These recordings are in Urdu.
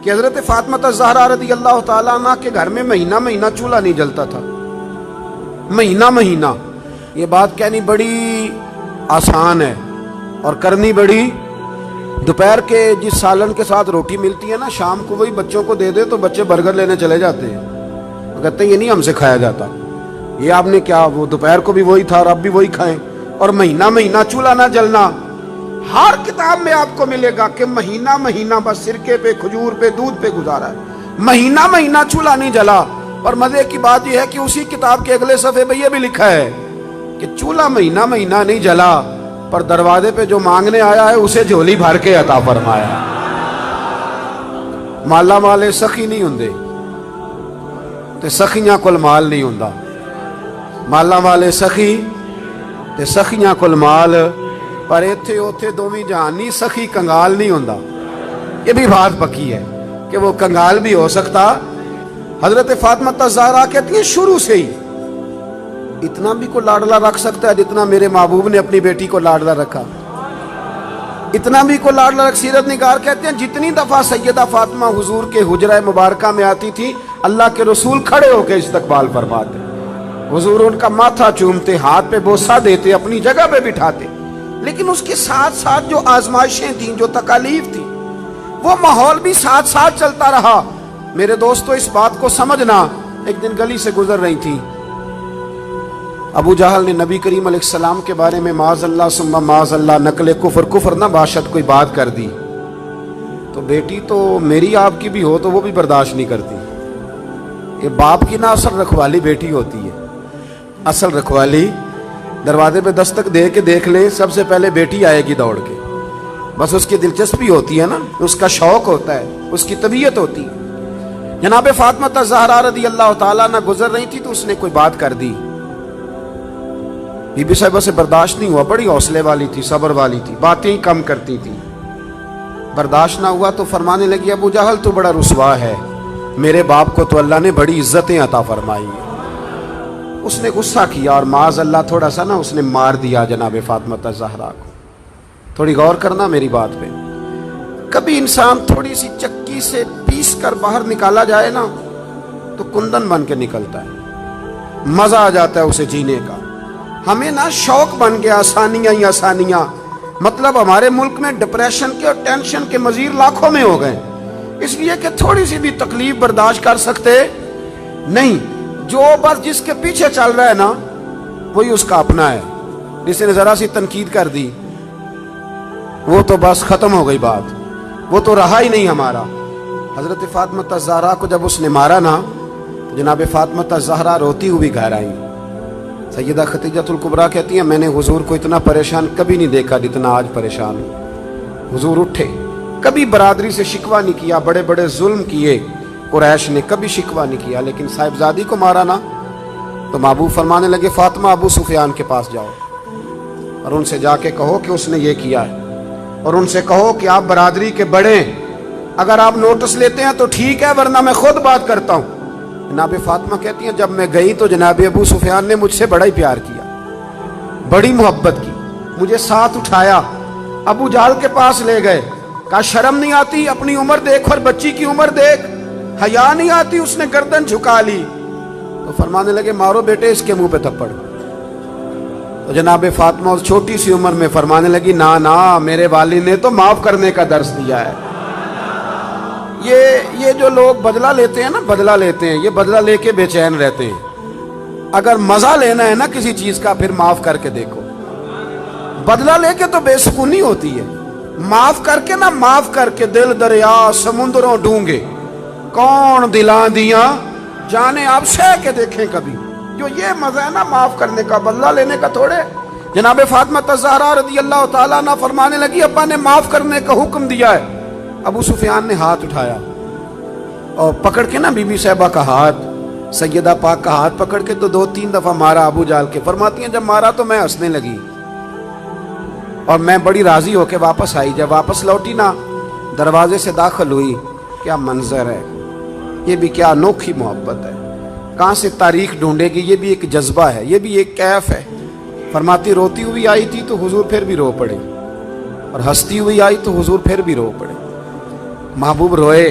کہ حضرت فاطمہ زہرا رضی اللہ تعالیٰ عنہ کے گھر میں مہینہ مہینہ چولہا نہیں جلتا تھا، مہینہ مہینہ۔ یہ بات کہنی بڑی آسان ہے اور کرنی بڑی، دوپہر کے جس سالن کے ساتھ روٹی ملتی ہے نا، شام کو وہی بچوں کو دے دے تو بچے برگر لینے چلے جاتے ہیں، کہتے ہیں یہ نہیں ہم سے کھایا جاتا، یہ آپ نے کیا، وہ دوپہر کو بھی وہی تھا اور اب بھی وہی کھائیں۔ اور مہینہ مہینہ چولہا نہ جلنا، ہر کتاب میں آپ کو ملے گا کہ مہینہ مہینہ بس سرکے پہ، کھجور پہ، دودھ پہ گزارا ہے، مہینہ مہینہ چولہا نہیں جلا۔ اور مزے کی بات یہ ہے کہ اسی کتاب کے اگلے صفحے پہ یہ بھی لکھا ہے کہ چولہا مہینہ مہینہ نہیں جلا، پر دروازے پہ جو مانگنے آیا ہے اسے جھولی بھر کے عطا فرمایا۔ مالا مالے سخی نہیں ہوندے تے سخیاں کول مال نہیں ہوندا، مالا والے سخی تے سخیاں کول مال، پر ایتھے اوتھے دوویں جہانی سخی کنگال نہیں ہوندا۔ یہ بھی بات پکی ہے کہ وہ کنگال بھی ہو سکتا۔ حضرت فاطمہ زہرا کہتی ہیں شروع سے ہی اتنا بھی کو لاڈلا رکھ سکتا ہے جتنا میرے محبوب نے اپنی بیٹی کو لاڈلا رکھا، اتنا بھی کو لاڈلا رکھ۔ سیرت نگار کہتے ہیں جتنی دفعہ سیدہ فاطمہ حضور کے حجرہ مبارکہ میں آتی تھی، اللہ کے رسول کھڑے ہو کے استقبال فرماتے، حضور ان کا ماتھا چومتے، ہاتھ پہ بوسہ دیتے، اپنی جگہ پہ بٹھاتے۔ لیکن اس کے ساتھ ساتھ جو آزمائشیں تھیں، جو تکالیف تھی، وہ ماحول بھی ساتھ ساتھ چلتا رہا۔ میرے دوستو اس بات کو سمجھنا، ایک دن گلی سے گزر رہی تھی، ابو جہل نے نبی کریم علیہ السلام کے بارے میں معاذ اللہ ثم معاذ اللہ نقل کفر نہ باشد کوئی بات کر دی، تو بیٹی تو میری آپ کی بھی ہو تو وہ بھی برداشت نہیں کرتی۔ یہ باپ کی نہ اصل رکھوالی بیٹی ہوتی ہے، اصل رکھوالی دروازے پہ دستک دے کے دیکھ لیں، سب سے پہلے بیٹی آئے گی دوڑ کے، بس اس کی دلچسپی ہوتی ہے نا، اس کا شوق ہوتا ہے، اس کی طبیعت ہوتی ہے۔ جناب فاطمہ زہرا رضی اللہ تعالیٰ نہ گزر رہی تھی تو اس نے کوئی بات کر دی، بی بی صاحبہ سے برداشت نہیں ہوا، بڑی حوصلے والی تھی، صبر والی تھی، باتیں کم کرتی تھی، برداشت نہ ہوا تو فرمانے لگی ابو جہل تو بڑا رسوا ہے، میرے باپ کو تو اللہ نے بڑی عزتیں عطا فرمائی ہیں۔ اس نے غصہ کیا اور معاذ اللہ تھوڑا سا نا اس نے مار دیا جناب فاطمہ زہرا کو۔ تھوڑی غور کرنا میری بات پہ، کبھی انسان تھوڑی سی چکی سے پیس کر باہر نکالا جائے نا تو کندن بن کے نکلتا ہے، مزہ آ جاتا ہے اسے جینے کا۔ ہمیں نا شوق بن گیا آسانیاں ہی آسانیاں، مطلب ہمارے ملک میں ڈپریشن کے اور ٹینشن کے مزید لاکھوں میں ہو گئے، اس لیے کہ تھوڑی سی بھی تکلیف برداشت کر سکتے نہیں۔ جو بس جس کے پیچھے چل رہا ہے نا وہی اس کا اپنا ہے، جس نے ذرا سی تنقید کر دی وہ تو بس ختم ہو گئی بات، وہ تو رہا ہی نہیں ہمارا۔ حضرت فاطمہ زہرا کو جب اس نے مارا نا، جناب فاطمہ زہرا روتی ہوئی گھر آئی۔ سیدہ خدیجہ الکبریٰ کہتی ہیں میں نے حضور کو اتنا پریشان کبھی نہیں دیکھا جتنا آج پریشان ہوں۔ حضور اٹھے، کبھی برادری سے شکوہ نہیں کیا، بڑے بڑے ظلم کیے قریش نے، کبھی شکوہ نہیں کیا، لیکن صاحبزادی کو مارا نا تو محبوب فرمانے لگے فاطمہ ابو سفیان کے پاس جاؤ اور ان سے جا کے کہو کہ اس نے یہ کیا ہے، اور ان سے کہو کہ آپ برادری کے بڑے ہیں، اگر آپ نوٹس لیتے ہیں تو ٹھیک ہے ورنہ میں خود بات کرتا ہوں۔ جناب فاطمہ کہتی ہیں جب میں گئی تو جناب ابو سفیان نے مجھ سے بڑا ہی پیار کیا، بڑی محبت کی، مجھے ساتھ اٹھایا، ابو جہل کے پاس لے گئے، کہا شرم نہیں آتی، اپنی عمر دیکھ اور بچی کی عمر دیکھ، حیا نہیں آتی، اس نے گردن جھکا لی۔ تو فرمانے لگے مارو بیٹے اس کے منہ پہ تھپڑ۔ تو جناب فاطمہ اس چھوٹی سی عمر میں فرمانے لگی نا میرے والد نے تو معاف کرنے کا درس دیا ہے۔ یہ جو لوگ بدلہ لیتے ہیں نا، بدلہ لیتے ہیں، یہ بدلہ لے کے بے چین رہتے ہیں۔ اگر مزہ لینا ہے نا کسی چیز کا پھر معاف کر کے دیکھو، بدلہ لے کے تو بے سکونی ہوتی ہے، معاف کر کے نا، معاف کر کے دل دریا سمندروں ڈونگے کون دلاں دیاں جانے آپ سہ کے دیکھیں کبھی۔ جو یہ مزہ ہے نا معاف کرنے کا، بدلہ لینے کا تھوڑے۔ جناب فاطمہ زہرا رضی اللہ تعالیٰ عنہ فرمانے لگی ابا نے معاف کرنے کا حکم دیا ہے۔ ابو سفیان نے ہاتھ اٹھایا اور پکڑ کے نا بی بی صاحبہ کا ہاتھ، سیدہ پاک کا ہاتھ پکڑ کے تو 2-3 دفعہ مارا ابو جہل کے۔ فرماتی ہیں جب مارا تو میں ہنسنے لگی اور میں بڑی راضی ہو کے واپس آئی۔ جب واپس لوٹی نا دروازے سے داخل ہوئی، کیا منظر ہے، یہ بھی کیا انوکھی محبت ہے، کہاں سے تاریخ ڈھونڈے گی، یہ بھی ایک جذبہ ہے، یہ بھی ایک کیف ہے۔ فرماتی روتی ہوئی آئی تھی تو حضور پھر بھی رو پڑے، اور ہنستی ہوئی آئی تو حضور پھر بھی رو پڑے۔ محبوب روئے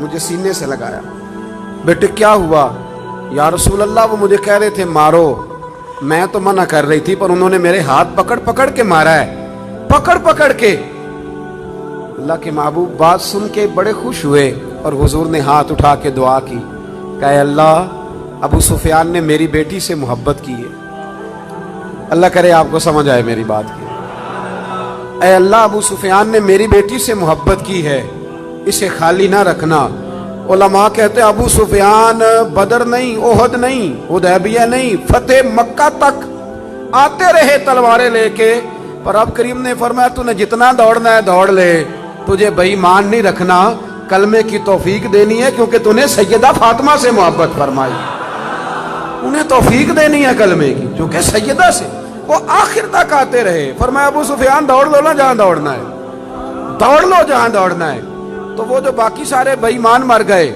مجھے سینے سے لگایا. بیٹے کیا ہوا؟ یا رسول اللہ وہ مجھے کہہ رہے تھے مارو. میں تو منع کر رہی تھی پر انہوں نے میرے ہاتھ پکڑ پکڑ کے مارا ہے, پکڑ پکڑ کے. اللہ کے محبوب بات سن کے بڑے خوش ہوئے اور حضور نے ہاتھ اٹھا کے دعا کی کہ اے اللہ, ابو سفیان نے میری بیٹی سے محبت کی ہے. اللہ کرے آپ کو سمجھ آئے میری بات کی. اے اللہ, ابو سفیان نے میری بیٹی سے محبت کی ہے, اسے خالی نہ رکھنا. علماء کہتے ہیں ابو سفیان بدر نہیں, احد نہیں, حدیبیہ نہیں, فتح مکہ تک آتے رہے تلواریں لے کے, پر اب کریم نے فرمایا تو نے جتنا دوڑنا ہے دوڑ لے, تجھے بے ایمان نہیں رکھنا, کلمے کی توفیق دینی ہے کیونکہ تو نے سیدہ فاطمہ سے محبت فرمائی, انہیں توفیق دینی ہے کلمے کی کیونکہ سیدہ سے. وہ آخر تک آتے رہے. فرمایا ابو سفیان دوڑ لو نا جہاں دوڑنا ہے, دوڑ لو جہاں دوڑنا ہے. تو وہ جو باقی سارے بے ایمان مر گئے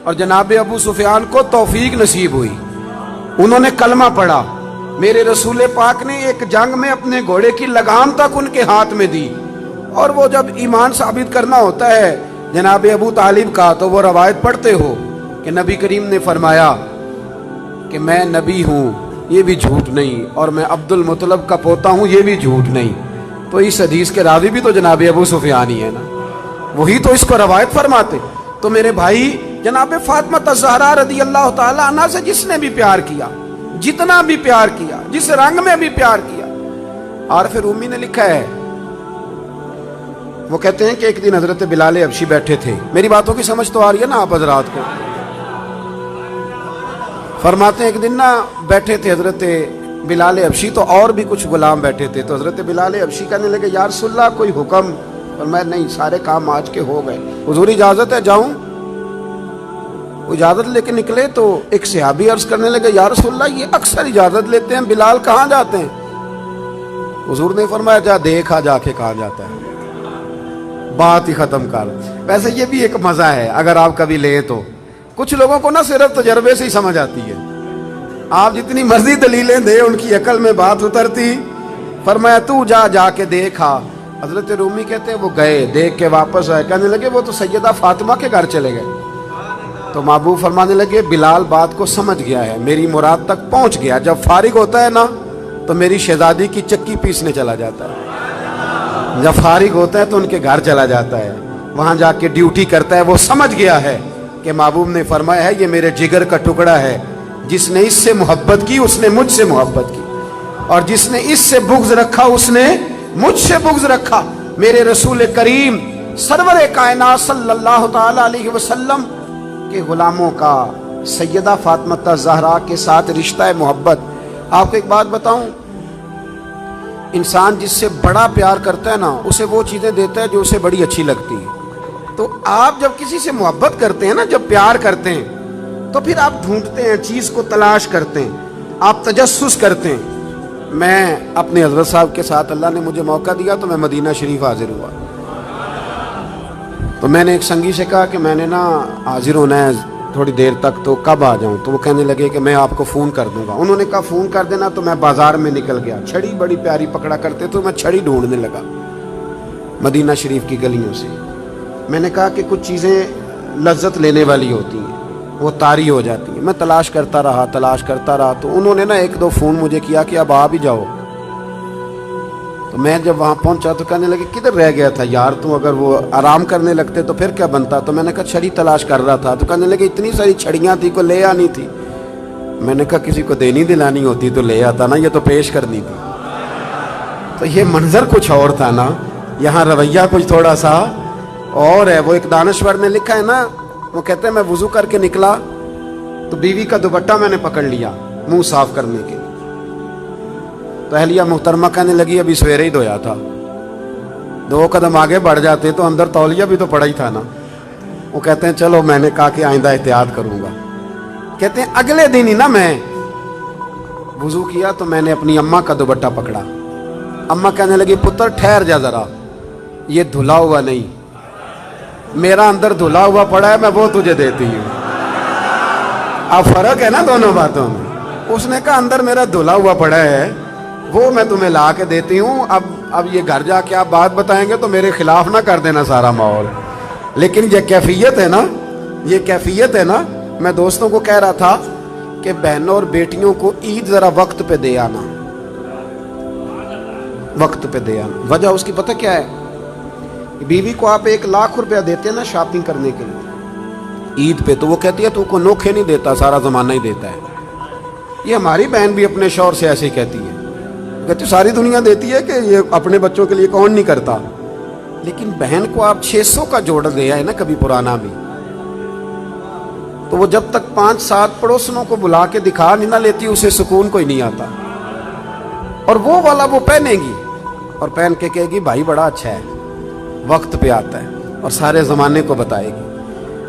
اور جناب ابو سفیان کو توفیق نصیب ہوئی, انہوں نے کلمہ پڑھا. میرے رسول پاک نے ایک جنگ میں اپنے گھوڑے کی لگام تک ان کے ہاتھ میں دی, اور وہ جب ایمان ثابت کرنا ہوتا ہے جناب ابو طالب کا تو وہ روایت پڑھتے ہو کہ نبی کریم نے فرمایا کہ میں نبی ہوں, یہ بھی جھوٹ نہیں, اور میں عبد المطلب کا پوتا ہوں, یہ بھی جھوٹ نہیں. تو اس حدیث کے راوی بھی تو جناب ابو سفیان ہی ہے نا, وہی تو اس کو روایت فرماتے. تو میرے بھائی جناب فاطمہ الزہرا رضی اللہ تعالی عنہ سے جس نے بھی پیار کیا, جتنا بھی پیار کیا, جس رنگ میں بھی پیار کیا. اور پھر رومی نے لکھا ہے, وہ کہتے ہیں کہ ایک دن حضرت بلال حبشی بیٹھے تھے. میری باتوں کی سمجھ تو آ رہی ہے نا آپ حضرات کو؟ فرماتے ہیں ایک دن نا بیٹھے تھے حضرت بلال حبشی, تو اور بھی کچھ غلام بیٹھے تھے. تو حضرت بلال حبشی کہنے لگے یا رسول اللہ کوئی حکم؟ اور میں نہیں, سارے کام آج کے ہو گئے, حضور اجازت ہے جاؤں؟ اجازت لے کے نکلے تو ایک صحابی عرض کرنے لگے یا رسول اللہ یہ اکثر اجازت لیتے ہیں, بلال کہاں جاتے ہیں؟ حضور نے فرمایا جا دیکھا جا کے کہاں جاتا ہے, بات ہی ختم کر. ویسے یہ بھی ایک مزہ ہے اگر آپ کبھی لیں تو. کچھ لوگوں کو نا صرف تجربے سے ہی سمجھ آتی ہے, آپ جتنی مرضی دلیلیں دیں ان کی عقل میں بات اترتی. فرمایا تو جا, جا کے دیکھا. حضرت رومی کہتے ہیں وہ گئے, دیکھ کے واپس آئے, کہنے لگے وہ تو سیدہ فاطمہ کے گھر چلے گئے. تو محبوب فرمانے لگے بلال بات کو سمجھ گیا ہے, میری مراد تک پہنچ گیا. جب فارغ ہوتا ہے نا تو میری شہزادی کی چکی پیسنے چلا جاتا ہے, جب فارغ ہوتا ہے تو ان کے گھر چلا جاتا ہے, وہاں جا کے ڈیوٹی کرتا ہے. وہ سمجھ گیا ہے کہ محبوب نے فرمایا ہے یہ میرے جگر کا ٹکڑا ہے, جس نے اس سے محبت کی اس نے مجھ سے محبت کی, اور جس نے اس سے بغض رکھا اس نے مجھ سے بغض رکھا. میرے رسول کریم سرور کائنات صلی اللہ تعالی علیہ وسلم کے غلاموں کا سیدہ فاطمہ الزہرا کے ساتھ رشتہ محبت. آپ کو ایک بات بتاؤں, انسان جس سے بڑا پیار کرتا ہے نا اسے وہ چیزیں دیتا ہے جو اسے بڑی اچھی لگتی ہے. تو آپ جب کسی سے محبت کرتے ہیں نا, جب پیار کرتے ہیں تو پھر آپ ڈھونڈتے ہیں, چیز کو تلاش کرتے ہیں, آپ تجسس کرتے ہیں. میں اپنے حضرت صاحب کے ساتھ اللہ نے مجھے موقع دیا تو میں مدینہ شریف حاضر ہوا. تو میں نے ایک سنگی سے کہا کہ میں نے نا حاضر ہونا ہے تھوڑی دیر تک, تو کب آ جاؤں؟ تو وہ کہنے لگے کہ میں آپ کو فون کر دوں گا. انہوں نے کہا فون کر دینا. تو میں بازار میں نکل گیا, چھڑی بڑی پیاری پکڑا کرتے تو میں چھڑی ڈھونڈنے لگا مدینہ شریف کی گلیوں سے. میں نے کہا کہ کچھ چیزیں لذت لینے والی ہوتی ہیں, وہ طاری ہو جاتی ہیں. میں تلاش کرتا رہا. تو انہوں نے نا ایک دو فون مجھے کیا کہ اب آ بھی جاؤ. تو میں جب وہاں پہنچا تو کہنے لگے کدھر رہ گیا تھا یار تو, اگر وہ آرام کرنے لگتے تو پھر کیا بنتا. تو میں نے کہا چھڑی تلاش کر رہا تھا. تو کہنے لگے اتنی ساری چھڑیاں تھی, کو لے آنی تھی. میں نے کہا کسی کو دینی دلانی ہوتی تو لے آتا نا, یہ تو پیش کرنی تھی. تو یہ منظر کچھ اور تھا نا, یہاں رویہ کچھ تھوڑا سا اور ہے. وہ ایک دانشور نے لکھا ہے نا, وہ کہتے ہیں میں وضو کر کے نکلا تو بیوی کا دوپٹہ میں نے پکڑ لیا منہ صاف کرنے کے. تو اہلیہ محترمہ کہنے لگی ابھی سویرے ہی دھویا تھا. 2 قدم آگے بڑھ جاتے تو اندر تولیہ بھی تو پڑا ہی تھا نا. وہ کہتے ہیں چلو میں نے کہا کہ آئندہ احتیاط کروں گا. کہتے ہیں اگلے دن ہی نا میں وضو کیا تو میں نے اپنی اماں کا دوپٹہ پکڑا. اماں کہنے لگی پتر ٹھہر جا ذرا, یہ دھلا ہوا نہیں, میرا اندر دھلا ہوا پڑا ہے, میں وہ تجھے دیتی ہوں. اب فرق ہے نا دونوں باتوں میں. اس نے کہا اندر میرا دھلا ہوا پڑا ہے, وہ میں تمہیں لا کے دیتی ہوں. اب یہ گھر جا کے آپ بات بتائیں گے تو میرے خلاف نہ کر دینا سارا ماحول. لیکن یہ کیفیت ہے نا, یہ کیفیت ہے نا. میں دوستوں کو کہہ رہا تھا کہ بہنوں اور بیٹیوں کو عید ذرا وقت پہ دے آنا, وقت پہ دے آنا. وجہ اس کی پتہ کیا ہے؟ بیوی کو آپ 1,00,000 روپیہ دیتے ہیں نا شاپنگ کرنے کے لیے عید پہ, تو وہ کہتی ہے تو کو نوکھے نہیں دیتا, سارا زمانہ ہی دیتا ہے. یہ ہماری بہن بھی اپنے شوہر سے ایسے ہی کہتی ہے, کہتی ساری دنیا دیتی ہے کہ یہ اپنے بچوں کے لیے کون نہیں کرتا. لیکن بہن کو آپ 600 کا جوڑ دے آئے نا کبھی پرانا بھی, تو وہ جب تک 5-7 پڑوسنوں کو بلا کے دکھا نہیں نہ لیتی اسے سکون کوئی نہیں آتا. اور وہ والا وہ پہنے گی اور پہن کے کہے گی بھائی بڑا اچھا ہے, وقت پہ آتا ہے, اور سارے زمانے کو بتائے گی.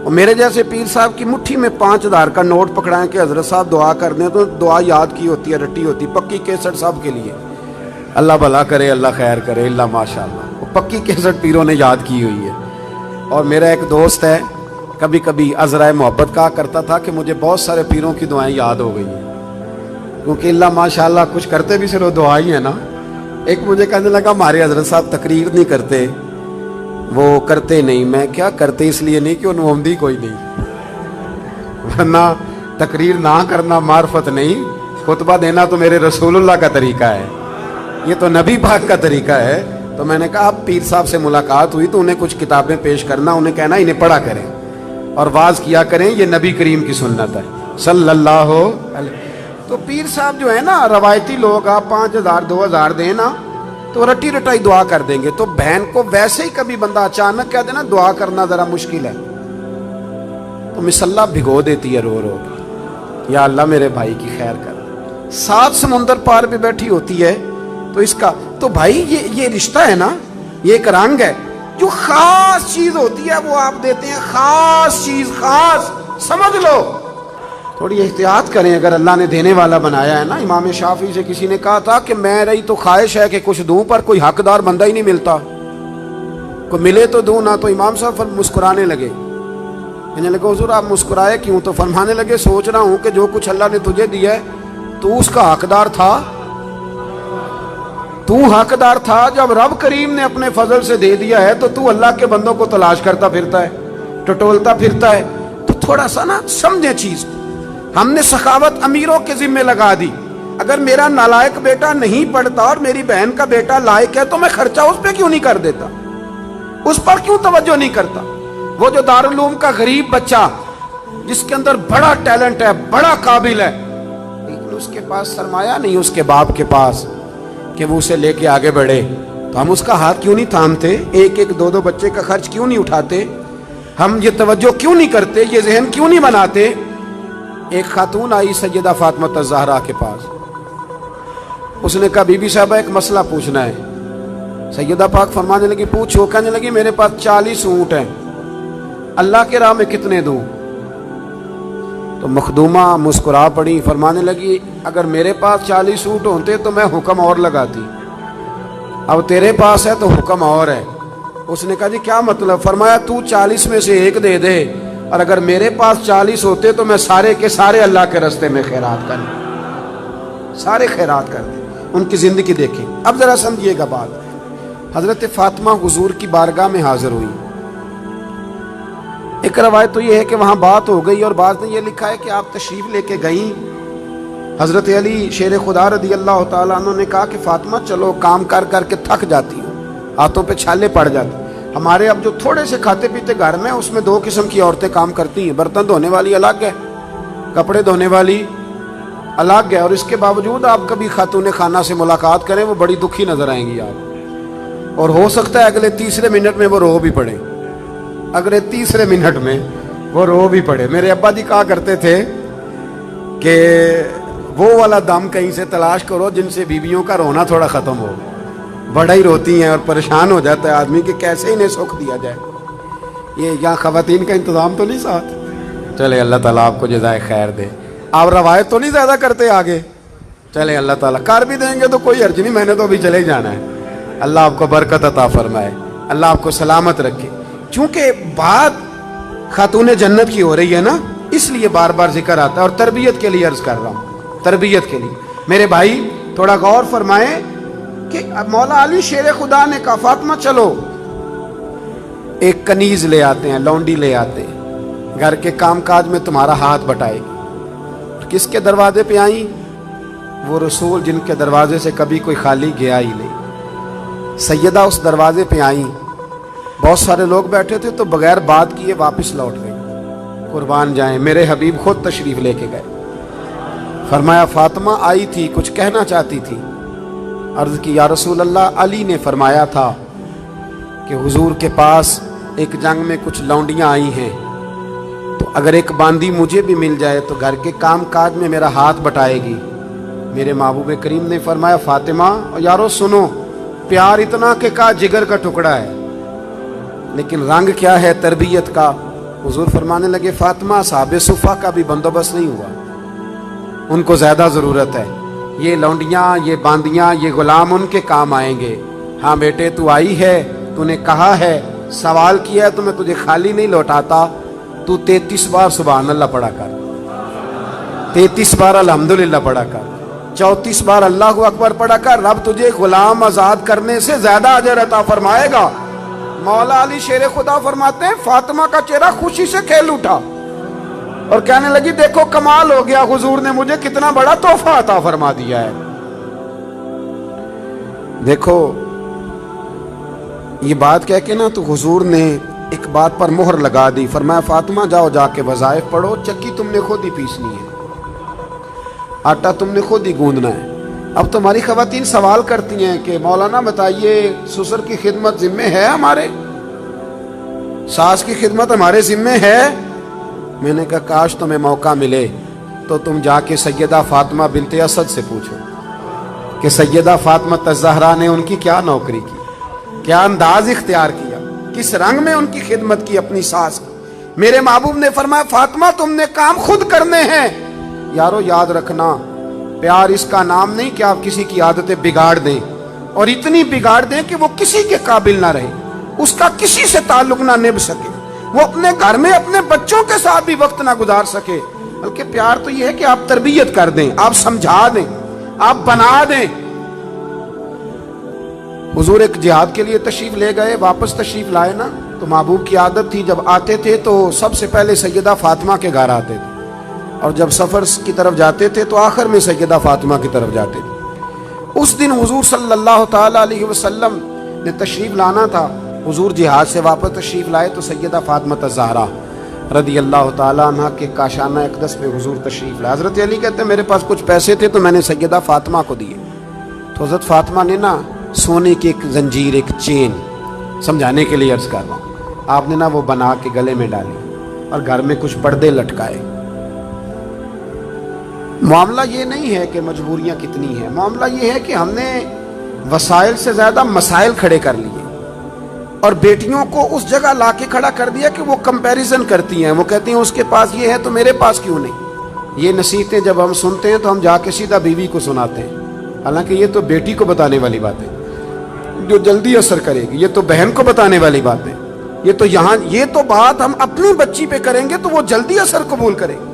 اور میرے جیسے پیر صاحب کی مٹھی میں 5,000 کا نوٹ پکڑائیں کہ حضرت صاحب دعا کر دیں, تو دعا یاد کی ہوتی ہے, رٹی ہوتی, پکی کیسٹ صاحب کے لیے. اللہ بھلا کرے, اللہ خیر کرے, اللہ ماشاء اللہ, وہ پکی کیسٹ پیروں نے یاد کی ہوئی ہے. اور میرا ایک دوست ہے, کبھی کبھی عذرائے محبت کہا کرتا تھا کہ مجھے بہت سارے پیروں کی دعائیں یاد ہو گئی ہیں, کیونکہ اللہ ماشاء اللہ کچھ کرتے بھی صرف دعا ہی ہے نا. ایک مجھے کہنے لگا ہمارے حضرت صاحب تقریر نہیں کرتے, وہ کرتے نہیں. میں کیا کرتے اس لیے نہیں کہ ان محمدی کوئی نہیں, ورنہ تقریر نہ کرنا معرفت نہیں, خطبہ دینا تو میرے رسول اللہ کا طریقہ ہے, یہ تو نبی پاک کا طریقہ ہے. تو میں نے کہا اب پیر صاحب سے ملاقات ہوئی تو انہیں کچھ کتابیں پیش کرنا, انہیں کہنا انہیں پڑھا کریں اور واز کیا کریں, یہ نبی کریم کی سنت ہے صلی اللہ علیہ. تو پیر صاحب جو ہے نا روایتی لوگ, آپ 5,000 2,000 دیں نا تو رٹی رٹائی دعا کر دیں گے. تو بہن کو ویسے ہی کبھی بندہ اچانک کہہ دے نا دعا کرنا ذرا مشکل ہے, تو مصلی بھگو دیتی ہے رو رو کے, یا اللہ میرے بھائی کی خیر کر. 7 سمندر پار بھی بیٹھی ہوتی ہے. تو اس کا تو بھائی یہ رشتہ ہے نا, یہ ایک رنگ ہے. جو خاص چیز ہوتی ہے وہ آپ دیتے ہیں, خاص چیز, خاص سمجھ لو. تھوڑی احتیاط کریں اگر اللہ نے دینے والا بنایا ہے نا. امام شافعی سے کسی نے کہا تھا کہ میں رہی تو خواہش ہے کہ کچھ دوں, پر کوئی حقدار بندہ ہی نہیں ملتا, کوئی ملے تو دوں نہ. تو امام صاحب مسکرانے لگے, کہنے لگے حضور آپ مسکرائے کیوں؟ تو فرمانے لگے سوچ رہا ہوں کہ جو کچھ اللہ نے تجھے دیا ہے تو اس کا حقدار تھا, تو حقدار تھا. جب رب کریم نے اپنے فضل سے دے دیا ہے تو اللہ کے بندوں کو تلاش کرتا پھرتا ہے, ٹٹولتا پھرتا ہے. تو تھوڑا سا نا سمجھیں چیز. ہم نے سخاوت امیروں کے ذمے لگا دی. اگر میرا نالائق بیٹا نہیں پڑھتا اور میری بہن کا بیٹا لائق ہے تو میں خرچہ اس پہ کیوں نہیں کر دیتا, اس پر کیوں توجہ نہیں کرتا. وہ جو دارالعلوم کا غریب بچہ جس کے اندر بڑا ٹیلنٹ ہے, بڑا قابل ہے, لیکن اس کے پاس سرمایہ نہیں اس کے باپ کے پاس کہ وہ اسے لے کے آگے بڑھے, تو ہم اس کا ہاتھ کیوں نہیں تھامتے؟ 1-1 2-2 بچے کا خرچ کیوں نہیں اٹھاتے؟ ہم یہ توجہ کیوں نہیں کرتے, یہ ذہن کیوں نہیں بناتے؟ ایک خاتون آئی سیدہ فاطمہ الزہرا کے پاس, اس نے کہا بی بی صاحبہ ایک مسئلہ پوچھنا ہے. سیدہ پاک فرمانے لگی پوچھو. کہنے لگی میرے پاس 40 اونٹ ہیں, اللہ کے راہ میں کتنے دوں؟ تو مخدومہ مسکرا پڑی, فرمانے لگی اگر میرے پاس 40 اونٹ ہوتے تو میں حکم اور لگاتی, اب تیرے پاس ہے تو حکم اور ہے. اس نے کہا جی کیا مطلب؟ فرمایا تو 40 میں سے 1 دے دے, اور اگر میرے پاس 40 ہوتے تو میں سارے کے سارے اللہ کے راستے میں خیرات کر دیں, سارے خیرات کر دیں. ان کی زندگی دیکھیں. اب ذرا سمجھیے گا بات. حضرت فاطمہ حضور کی بارگاہ میں حاضر ہوئی. ایک روایت تو یہ ہے کہ وہاں بات ہو گئی, اور بعض نے یہ لکھا ہے کہ آپ تشریف لے کے گئیں. حضرت علی شیر خدا رضی اللہ تعالیٰ عنہ نے کہا کہ فاطمہ چلو, کام کر کر کے تھک جاتی ہوں, ہاتھوں پہ چھالے پڑ جاتے. ہمارے اب جو تھوڑے سے کھاتے پیتے گھر میں, اس میں 2 قسم کی عورتیں کام کرتی ہیں, برتن دھونے والی الگ ہے, کپڑے دھونے والی الگ ہے. اور اس کے باوجود آپ کبھی خاتون خانہ سے ملاقات کریں, وہ بڑی دکھی نظر آئیں گی آپ, اور ہو سکتا ہے اگلے 3 منٹ میں وہ رو بھی پڑے, اگلے 3 منٹ میں وہ رو بھی پڑے. میرے ابا جی کہا کرتے تھے کہ وہ والا دم کہیں سے تلاش کرو جن سے بیویوں کا رونا تھوڑا ختم ہو. بڑا ہی روتی ہیں اور پریشان ہو جاتا ہے آدمی کہ کیسے انہیں سکھ دیا جائے. یہ یہاں خواتین کا انتظام تو نہیں ساتھ؟ چلے اللہ تعالیٰ آپ کو جزائے خیر دے. آپ روایت تو نہیں زیادہ کرتے آگے, چلے اللہ تعالیٰ کر بھی دیں گے تو کوئی حرج نہیں, میں نے تو ابھی چلے ہی جانا ہے. اللہ آپ کو برکت عطا فرمائے, اللہ آپ کو سلامت رکھے. چونکہ بات خاتون جنت کی ہو رہی ہے نا, اس لیے بار بار ذکر آتا ہے, اور تربیت کے لیے عرض کر رہا ہوں, تربیت کے لیے. میرے بھائی تھوڑا غور فرمائیں کہ مولا علی شیر خدا نے کہا فاطمہ چلو, ایک کنیز لے آتے ہیں, لونڈی لے آتے ہیں, گھر کے کام کاج میں تمہارا ہاتھ بٹائے گی۔ کس کے دروازے پہ آئیں؟ وہ رسول جن کے دروازے سے کبھی کوئی خالی گیا ہی نہیں۔ سیدہ اس دروازے پہ آئیں، بہت سارے لوگ بیٹھے تھے تو بغیر بات کیے واپس لوٹ گئے۔ قربان جائیں، میرے حبیب خود تشریف لے کے گئے۔ فرمایا فاطمہ آئی تھی، کچھ کہنا چاہتی تھی۔ عرض کی یا رسول اللہ، علی نے فرمایا تھا کہ حضور کے پاس ایک جنگ میں کچھ لونڈیاں آئی ہیں، تو اگر ایک باندی مجھے بھی مل جائے تو گھر کے کام کاج میں میرا ہاتھ بٹائے گی۔ میرے محبوب کریم نے فرمایا فاطمہ یارو سنو، پیار اتنا کہ کا جگر کا ٹکڑا ہے، لیکن رنگ کیا ہے تربیت کا۔ حضور فرمانے لگے فاطمہ صحاب صفہ کا بھی بندوبست نہیں ہوا، ان کو زیادہ ضرورت ہے، یہ لونڈیاں، یہ باندیاں، یہ غلام ان کے کام آئیں گے۔ ہاں بیٹے تو آئی ہے، تو نے کہا ہے، سوال کیا ہے تو میں تجھے خالی نہیں لوٹاتا، تو 33 بار سبحان اللہ پڑھا کر، 33 بار الحمدللہ پڑھا کر، 34 بار اللہ اکبر پڑھا کر، رب تجھے غلام آزاد کرنے سے زیادہ اجر عطا فرمائے گا۔ مولا علی شیر خدا فرماتے ہیں فاطمہ کا چہرہ خوشی سے کھل اٹھا اور کہنے لگی دیکھو کمال ہو گیا، حضور نے مجھے کتنا بڑا تحفہ عطا فرما دیا ہے۔ دیکھو یہ بات کہہ کے نا تو حضور نے ایک بات پر مہر لگا دی، فرمایا فاطمہ جاؤ جا کے وظائف پڑھو، چکی تم نے خود ہی پیسنی ہے، آٹا تم نے خود ہی گوندنا ہے۔ اب تمہاری خواتین سوال کرتی ہیں کہ مولانا بتائیے سسر کی خدمت ذمہ ہے ہمارے، ساس کی خدمت ہمارے ذمہ ہے؟ میں نے کہا کاش تمہیں موقع ملے تو تم جا کے سیدہ فاطمہ بنت اسد سے پوچھو کہ سیدہ فاطمہ الزہرا نے ان کی کیا نوکری کی، کیا انداز اختیار کیا، کس رنگ میں ان کی خدمت کی اپنی ساس کی۔ میرے محبوب نے فرمایا فاطمہ تم نے کام خود کرنے ہیں۔ یارو یاد رکھنا، پیار اس کا نام نہیں کہ آپ کسی کی عادتیں بگاڑ دیں اور اتنی بگاڑ دیں کہ وہ کسی کے قابل نہ رہے، اس کا کسی سے تعلق نہ نبھ سکے، وہ اپنے گھر میں اپنے بچوں کے ساتھ بھی وقت نہ گزار سکے۔ بلکہ پیار تو یہ ہے کہ آپ تربیت کر دیں، آپ سمجھا دیں، آپ بنا دیں۔ حضور ایک جہاد کے لیے تشریف لے گئے، واپس تشریف لائے نا تو محبوب کی عادت تھی جب آتے تھے تو سب سے پہلے سیدہ فاطمہ کے گھر آتے تھے، اور جب سفر کی طرف جاتے تھے تو آخر میں سیدہ فاطمہ کی طرف جاتے تھے۔ اس دن حضور صلی اللہ تعالی علیہ وسلم نے تشریف لانا تھا، حضور جہاد سے واپس تشریف لائے تو سیدہ فاطمہ الزہرا رضی اللہ تعالیٰ عنہ کے کاشانہ اقدس پہ حضور تشریف لائے۔ حضرت علی کہتے ہیں میرے پاس کچھ پیسے تھے تو میں نے سیدہ فاطمہ کو دیے، تو حضرت فاطمہ نے نا سونے کی ایک زنجیر، ایک چین، سمجھانے کے لیے عرض کر رہا ہوں، آپ نے نا وہ بنا کے گلے میں ڈالی اور گھر میں کچھ پردے لٹکائے۔ معاملہ یہ نہیں ہے کہ مجبوریاں کتنی ہیں، معاملہ یہ ہے کہ ہم نے وسائل سے زیادہ مسائل کھڑے کر لیے اور بیٹیوں کو اس جگہ لا کے کھڑا کر دیا کہ وہ کمپیریزن کرتی ہیں، وہ کہتی ہیں اس کے پاس یہ ہے تو میرے پاس کیوں نہیں۔ یہ نصیحتیں جب ہم سنتے ہیں تو ہم جا کے سیدھا بیوی کو سناتے ہیں، حالانکہ یہ تو بیٹی کو بتانے والی بات ہے جو جلدی اثر کرے گی، یہ تو بہن کو بتانے والی بات ہے، یہ تو یہاں یہ تو بات ہم اپنی بچی پہ کریں گے تو وہ جلدی اثر قبول کرے گی۔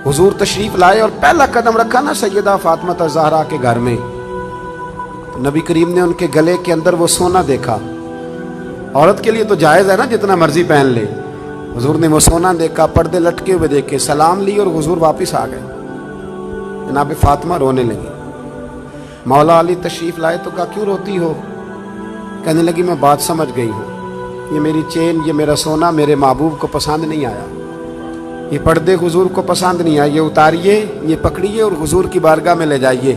حضور تشریف لائے اور پہلا قدم رکھا نا سیدہ فاطمہ الزہرا کے گھر میں، تو نبی کریم نے ان کے گلے کے اندر وہ سونا دیکھا۔ عورت کے لیے تو جائز ہے نا جتنا مرضی پہن لے، حضور نے وہ سونا دیکھا، پردے لٹکے ہوئے دیکھے، سلام لی اور حضور واپس آ گئے۔ جناب فاطمہ رونے لگی۔ مولا علی تشریف لائے تو کہا کیوں روتی ہو؟ کہنے لگی میں بات سمجھ گئی ہوں، یہ میری چین، یہ میرا سونا میرے محبوب کو پسند نہیں آیا، یہ پردے حضور کو پسند نہیں آئے، یہ اتاریے، یہ پکڑیے اور حضور کی بارگاہ میں لے جائیے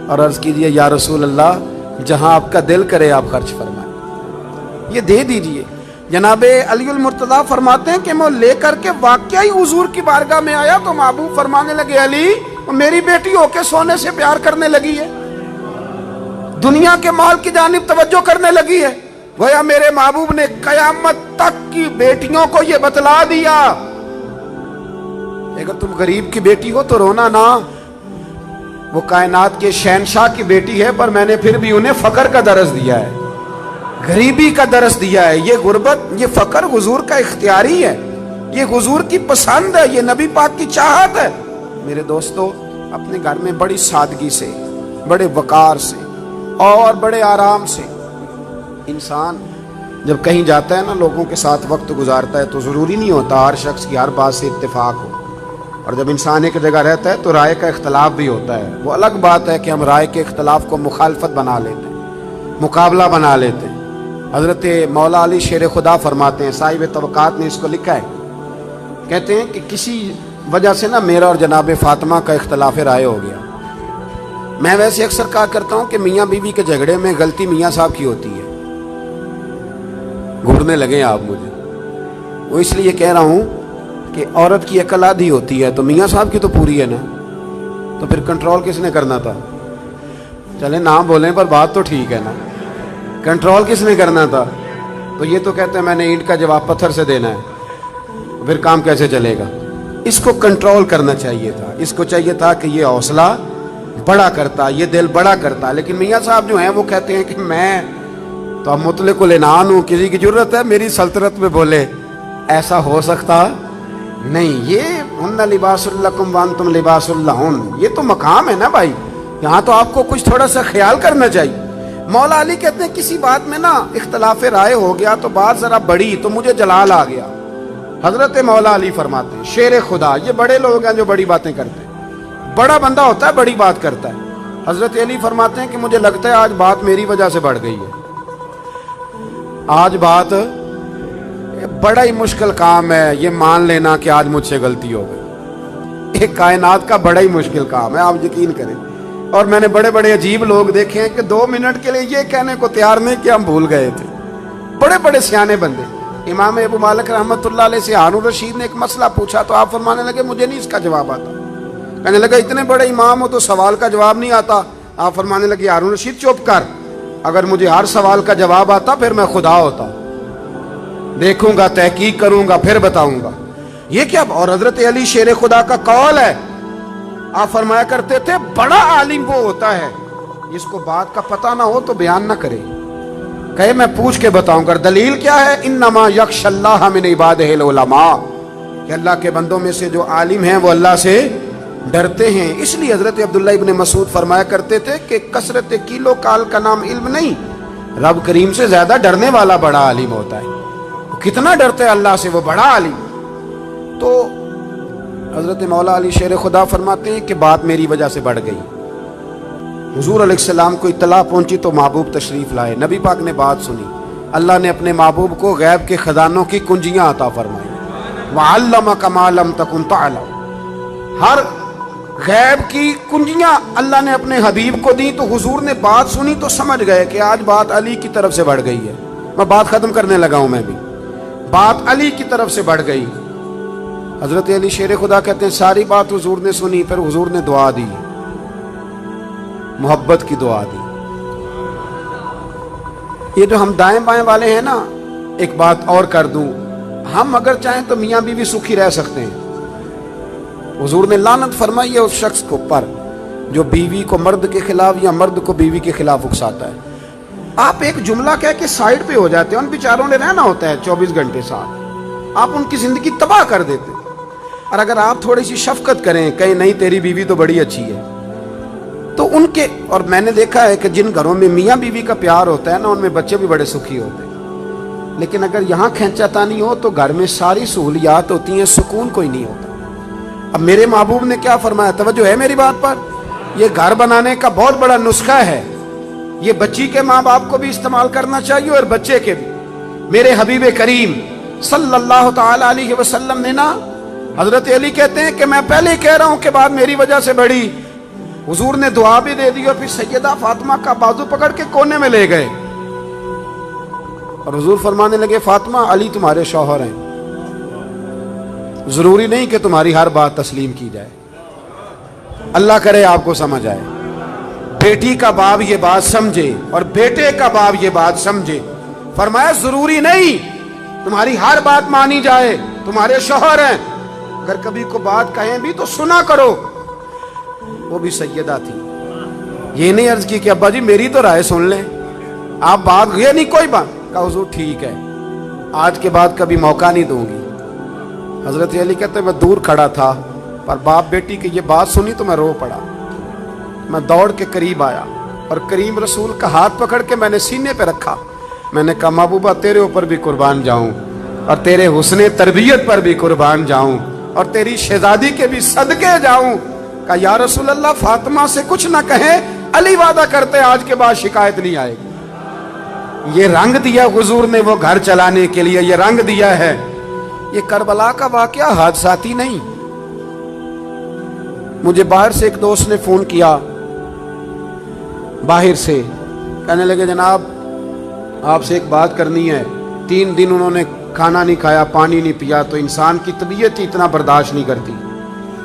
اور عرض کیجئے یا رسول اللہ جہاں آپ کا دل کرے آپ خرچ فرمائیں، یہ دے دیجئے۔ جناب علی المرتضیٰ فرماتے ہیں کہ میں لے کر کے واقعی حضور کی بارگاہ میں آیا تو محبوب فرمانے لگے علی میری بیٹی ہو کے سونے سے پیار کرنے لگی ہے، دنیا کے مال کی جانب توجہ کرنے لگی ہے۔ گویا میرے محبوب نے قیامت تک کی بیٹیوں کو یہ بتلا دیا، اگر تم غریب کی بیٹی ہو تو رونا نہ، وہ کائنات کے شہنشاہ کی بیٹی ہے پر میں نے پھر بھی انہیں فقر کا درس دیا ہے، غریبی کا درس دیا ہے۔ یہ غربت، یہ فقر حضور کا اختیاری ہے، یہ حضور کی پسند ہے، یہ نبی پاک کی چاہت ہے۔ میرے دوستو اپنے گھر میں بڑی سادگی سے، بڑے وقار سے اور بڑے آرام سے انسان جب کہیں جاتا ہے نا لوگوں کے ساتھ وقت گزارتا ہے تو ضروری نہیں ہوتا ہر شخص کی ہر بات سے اتفاق ہو، اور جب انسان ایک جگہ رہتا ہے تو رائے کا اختلاف بھی ہوتا ہے۔ وہ الگ بات ہے کہ ہم رائے کے اختلاف کو مخالفت بنا لیتے ہیں، مقابلہ بنا لیتے ہیں۔ حضرت مولا علی شیر خدا فرماتے ہیں، صاحب طبقات نے اس کو لکھا ہے، کہتے ہیں کہ کسی وجہ سے نا میرا اور جناب فاطمہ کا اختلاف رائے ہو گیا۔ میں ویسے اکثر کہا کرتا ہوں کہ میاں بیوی کے جھگڑے میں غلطی میاں صاحب کی ہوتی ہے۔ گھورنے لگے آپ مجھے، وہ اس لیے کہہ رہا ہوں کہ عورت کی عقل آدھی ہوتی ہے تو میاں صاحب کی تو پوری ہے نا، تو پھر کنٹرول کس نے کرنا تھا؟ چلے نام بولیں پر بات تو ٹھیک ہے نا، کنٹرول کس نے کرنا تھا؟ تو یہ تو کہتے ہیں میں نے اینٹ کا جواب پتھر سے دینا ہے، پھر کام کیسے چلے گا؟ اس کو کنٹرول کرنا چاہیے تھا، اس کو چاہیے تھا کہ یہ حوصلہ بڑا کرتا، یہ دل بڑا کرتا، لیکن میاں صاحب جو ہیں وہ کہتے ہیں کہ میں تو اب مطلق العنان ہوں، کسی کی ضرورت ہے میری سلطنت میں بولے، ایسا ہو سکتا نہیں۔ یہ ہن لباس لکم وانتم لباس لہن، یہ تو مقام ہے نا بھائی، یہاں تو آپ کو کچھ تھوڑا سا خیال کرنا چاہیے۔ مولا علی کہتے ہیں کسی بات میں نا اختلاف رائے ہو گیا تو بات ذرا بڑی تو مجھے جلال آ گیا۔ حضرت مولا علی فرماتے ہیں، شیر خدا، یہ بڑے لوگ ہیں جو بڑی باتیں کرتے ہیں، بڑا بندہ ہوتا ہے بڑی بات کرتا ہے۔ حضرت علی فرماتے ہیں کہ مجھے لگتا ہے آج بات میری وجہ سے بڑھ گئی ہے، آج بات بڑا ہی مشکل کام ہے یہ مان لینا کہ آج مجھ سے غلطی ہو گئی۔ ایک کائنات کا بڑا ہی مشکل کام ہے، آپ یقین کریں۔ اور میں نے بڑے بڑے عجیب لوگ دیکھے ہیں کہ 2 منٹ کے لیے یہ کہنے کو تیار نہیں کہ ہم بھول گئے تھے، بڑے بڑے سیانے بندے۔ امام ابو مالک رحمۃ اللہ علیہ سے ہارون رشید نے ایک مسئلہ پوچھا تو آپ فرمانے لگے مجھے نہیں اس کا جواب آتا۔ کہنے لگا اتنے بڑے امام ہو تو سوال کا جواب نہیں آتا؟ آپ فرمانے لگے ہارون رشید چپ کر، اگر مجھے ہر سوال کا جواب آتا پھر میں خدا ہوتا، دیکھوں گا، تحقیق کروں گا، پھر بتاؤں گا۔ یہ کیا؟ اور حضرت علی شیر خدا کا قول ہے، آپ فرمایا کرتے تھے بڑا عالم وہ ہوتا ہے جس کو بات کا پتہ نہ ہو تو بیان نہ کرے، کہے میں پوچھ کے بتاؤں گا۔ دلیل کیا ہے؟ انما یخشی اللہ من عبادہ العلماء، کہ اللہ کے بندوں میں سے جو عالم ہیں وہ اللہ سے ڈرتے ہیں۔ اس لیے حضرت عبداللہ ابن مسعود فرمایا کرتے تھے کہ کثرت کیلو کال کا نام علم نہیں، رب کریم سے زیادہ ڈرنے والا بڑا عالم ہوتا ہے۔ وہ کتنا ڈرتے ہیں اللہ سے، وہ بڑا عالم۔ تو حضرت مولا علی شیر خدا فرماتے ہیں کہ بات میری وجہ سے بڑھ گئی۔ حضور علیہ السلام کو اطلاع پہنچی تو محبوب تشریف لائے، نبی پاک نے بات سنی، اللہ نے اپنے محبوب کو غیب کے خزانوں کی کنجیاں عطا فرمائی۔ وَعَلَّمَكَ مَا لَمْ تَكُنْ تَعْلَمْ، ہر غیب کی کنجیاں اللہ نے اپنے حبیب کو دی۔ تو حضور نے بات سنی تو سمجھ گئے کہ آج بات علی کی طرف سے بڑھ گئی ہے۔ میں بات ختم کرنے لگا ہوں، میں بھی بات علی کی طرف سے بڑھ گئی۔ حضرت علی شیر خدا کہتے ہیں ساری بات حضور نے سنی، پھر حضور نے دعا دی، محبت کی دعا دی۔ یہ جو ہم دائیں بائیں والے ہیں نا، ایک بات اور کر دوں، ہم اگر چاہیں تو میاں بیوی سکھی رہ سکتے ہیں۔ حضور نے لعنت فرمائی ہے اس شخص کو پر جو بیوی کو مرد کے خلاف یا مرد کو بیوی کے خلاف اکساتا ہے۔ آپ ایک جملہ کہہ کے سائڈ پہ ہو جاتے ہیں، ان بیچاروں نے رہنا ہوتا ہے 24 گھنٹے ساتھ، آپ ان کی زندگی تباہ کر دیتے۔ اور اگر آپ تھوڑی سی شفقت کریں، کہیں نہیں تیری بیوی تو بڑی اچھی ہے، تو ان کے، اور میں نے دیکھا ہے کہ جن گھروں میں میاں بیوی کا پیار ہوتا ہے نا، ان میں بچے بھی بڑے سکھی ہوتے ہیں۔ لیکن اگر یہاں کھینچا تانی ہو تو گھر میں ساری سہولیات ہوتی ہیں، سکون کوئی نہیں ہوتا۔ اب میرے محبوب نے کیا فرمایا، توجہ ہے میری بات پر؟ یہ گھر بنانے کا بہت بڑا نسخہ ہے، یہ بچی کے ماں باپ کو بھی استعمال کرنا چاہیے اور بچے کے بھی۔ میرے حبیب کریم صلی اللہ تعالی علیہ وسلم نے نا، حضرت علی کہتے ہیں کہ میں پہلے ہی کہہ رہا ہوں کہ بات میری وجہ سے بڑھی، حضور نے دعا بھی دے دی اور پھر سیدہ فاطمہ کا بازو پکڑ کے کونے میں لے گئے اور حضور فرمانے لگے فاطمہ علی تمہارے شوہر ہیں، ضروری نہیں کہ تمہاری ہر بات تسلیم کی جائے۔ اللہ کرے آپ کو سمجھ آئے، بیٹی کا باپ یہ بات سمجھے اور بیٹے کا باپ یہ بات سمجھے۔ فرمایا ضروری نہیں تمہاری ہر بات مانی جائے، تمہارے شوہر ہیں، اگر کبھی کو بات کہیں بھی تو سنا کرو۔ وہ بھی سیدہ تھی، یہ نہیں عرض کی کہ ابا جی میری تو رائے سن لیں، آپ بات یہ نہیں کوئی بات، کہا حضور ٹھیک ہے، آج کے بعد کبھی موقع نہیں دوں گی۔ حضرت علی کہتے ہیں میں دور کھڑا تھا پر باپ بیٹی کی یہ بات سنی تو میں رو پڑا، میں دوڑ کے قریب آیا اور کریم رسول کا ہاتھ پکڑ کے میں نے سینے پہ رکھا میں نے کہا محبوبہ تیرے اوپر بھی قربان جاؤں اور تیرے حسن تربیت پر بھی قربان جاؤں اور تیری شہزادی کے بھی صدقے جاؤں. کہا یا رسول اللہ فاطمہ سے کچھ نہ کہیں, علی وعدہ کرتے آج کے بعد شکایت نہیں آئے گی. یہ رنگ دیا حضور نے وہ گھر چلانے کے لیے, یہ رنگ دیا ہے. یہ کربلا کا واقعہ حادثاتی نہیں. مجھے باہر سے ایک دوست نے فون کیا, باہر سے, کہنے لگے جناب آپ سے ایک بات کرنی ہے. 3 دن انہوں نے کھانا نہیں کھایا, پانی نہیں پیا, تو انسان کی طبیعت ہی اتنا برداشت نہیں کرتی,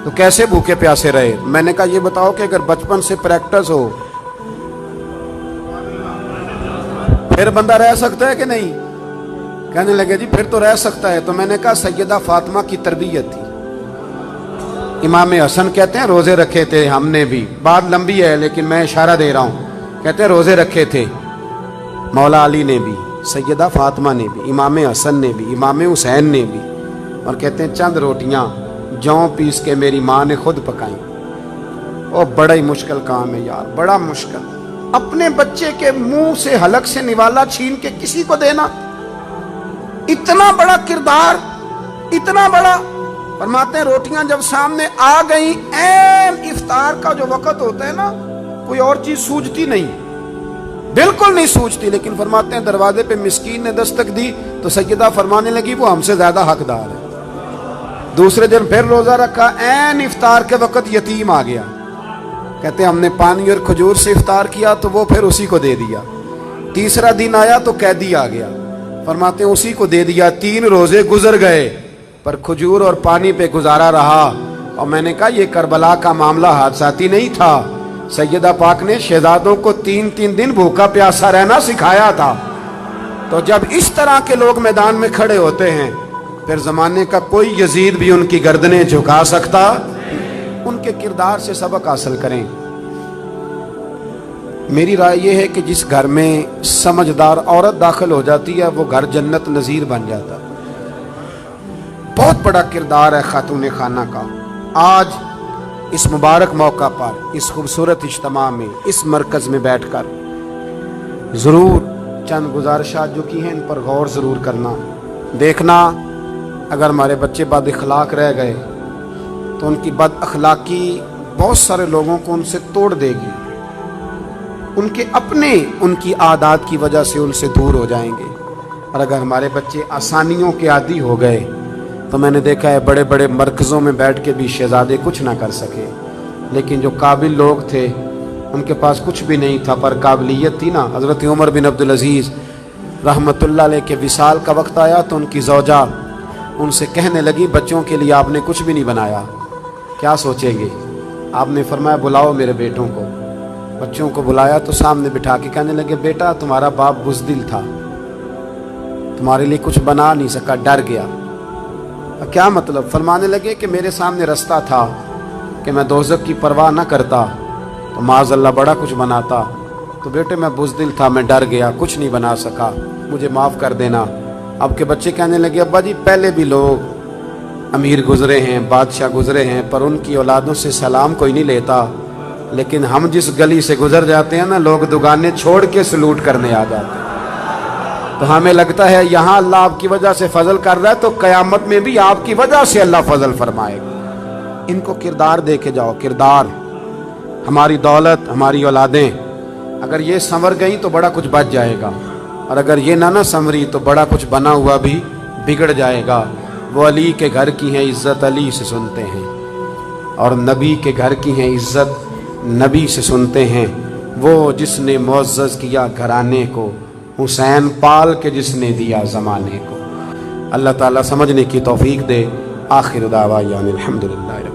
تو کیسے بھوکے پیاسے رہے. میں نے کہا یہ بتاؤ کہ اگر بچپن سے پریکٹس ہو پھر بندہ رہ سکتا ہے کہ نہیں؟ کہنے لگے جی پھر تو رہ سکتا ہے. تو میں نے کہا سیدہ فاطمہ کی تربیت تھی. امام حسن کہتے ہیں روزے رکھے تھے ہم نے بھی, بات لمبی ہے لیکن میں اشارہ دے رہا ہوں. کہتے ہیں روزے رکھے تھے مولا علی نے بھی, سیدہ فاطمہ نے بھی, امام حسن نے بھی, امام حسین نے بھی. اور کہتے ہیں چند روٹیاں جوں پیس کے میری ماں نے خود پکائیں. وہ بڑا ہی مشکل کام ہے یار, بڑا مشکل. اپنے بچے کے منہ سے حلق سے نوالا چھین کے کسی کو دینا, اتنا بڑا کردار, اتنا بڑا. فرماتے ہیں روٹیاں جب سامنے آ گئیں, عین افطار کا جو وقت ہوتا ہے نا, کوئی اور چیز سوجتی نہیں, بالکل نہیں سوچتی. لیکن فرماتے ہیں دروازے پہ مسکین نے دستک دی تو سیدہ فرمانے لگی وہ ہم سے زیادہ حقدار ہے. دوسرے دن پھر روزہ رکھا, عین افطار کے وقت یتیم آ گیا. کہتے ہیں ہم نے پانی اور کھجور سے افطار کیا تو وہ پھر اسی کو دے دیا. تیسرا دن آیا تو قیدی آ گیا. فرماتے ہیں اسی کو دے دیا. 3 روزے گزر گئے پر کھجور اور پانی پہ گزارا رہا. اور میں نے کہا یہ کربلا کا معاملہ حادثاتی نہیں تھا. سیدہ پاک نے شہزادوں کو 3 دن بھوکا پیاسا رہنا سکھایا تھا. تو جب اس طرح کے لوگ میدان میں کھڑے ہوتے ہیں پھر زمانے کا کوئی یزید بھی ان کی گردنیں جھکا سکتا. ان کے کردار سے سبق حاصل کریں. میری رائے یہ ہے کہ جس گھر میں سمجھدار عورت داخل ہو جاتی ہے وہ گھر جنت نظیر بن جاتا. بہت بڑا کردار ہے خاتون خانہ کا. آج اس مبارک موقع پر, اس خوبصورت اجتماع میں, اس مرکز میں بیٹھ کر ضرور چند گزارشات جو کی ہیں ان پر غور ضرور کرنا. دیکھنا اگر ہمارے بچے بد اخلاق رہ گئے تو ان کی بد اخلاقی بہت سارے لوگوں کو ان سے توڑ دے گی. ان کے اپنے ان کی عادات کی وجہ سے ان سے دور ہو جائیں گے. اور اگر ہمارے بچے آسانیوں کے عادی ہو گئے تو میں نے دیکھا ہے بڑے بڑے مرکزوں میں بیٹھ کے بھی شہزادے کچھ نہ کر سکے. لیکن جو قابل لوگ تھے ان کے پاس کچھ بھی نہیں تھا پر قابلیت تھی نا. حضرت عمر بن عبدالعزیز رحمۃ اللہ علیہ کے وصال کا وقت آیا تو ان کی زوجہ ان سے کہنے لگی بچوں کے لیے آپ نے کچھ بھی نہیں بنایا, کیا سوچیں گے؟ آپ نے فرمایا بلاؤ میرے بیٹوں کو. بچوں کو بلایا تو سامنے بٹھا کے کہنے لگے بیٹا تمہارا باپ بزدل تھا, تمہارے لیے کچھ بنا نہیں سکا, ڈر گیا. کیا مطلب؟ فرمانے لگے کہ میرے سامنے رستہ تھا کہ میں دوزخ کی پرواہ نہ کرتا تو معاذ اللہ بڑا کچھ بناتا. تو بیٹے میں بزدل تھا, میں ڈر گیا, کچھ نہیں بنا سکا, مجھے معاف کر دینا. اب کے بچے کہنے لگے ابا جی پہلے بھی لوگ امیر گزرے ہیں, بادشاہ گزرے ہیں, پر ان کی اولادوں سے سلام کوئی نہیں لیتا. لیکن ہم جس گلی سے گزر جاتے ہیں نا لوگ دکانیں چھوڑ کے سلوٹ کرنے آ جاتے ہیں. تو ہمیں لگتا ہے یہاں اللہ آپ کی وجہ سے فضل کر رہا ہے تو قیامت میں بھی آپ کی وجہ سے اللہ فضل فرمائے گا. ان کو کردار دے کے جاؤ. کردار, ہماری دولت, ہماری اولادیں اگر یہ سنور گئیں تو بڑا کچھ بچ جائے گا, اور اگر یہ نہ سنوری تو بڑا کچھ بنا ہوا بھی بگڑ جائے گا. وہ علی کے گھر کی ہیں عزت علی سے سنتے ہیں, اور نبی کے گھر کی ہیں عزت نبی سے سنتے ہیں. وہ جس نے معزز کیا گھرانے کو, حسین پال کے جس نے دیا زمانے کو. اللہ تعالیٰ سمجھنے کی توفیق دے. آخر دعوانا الحمدللہ.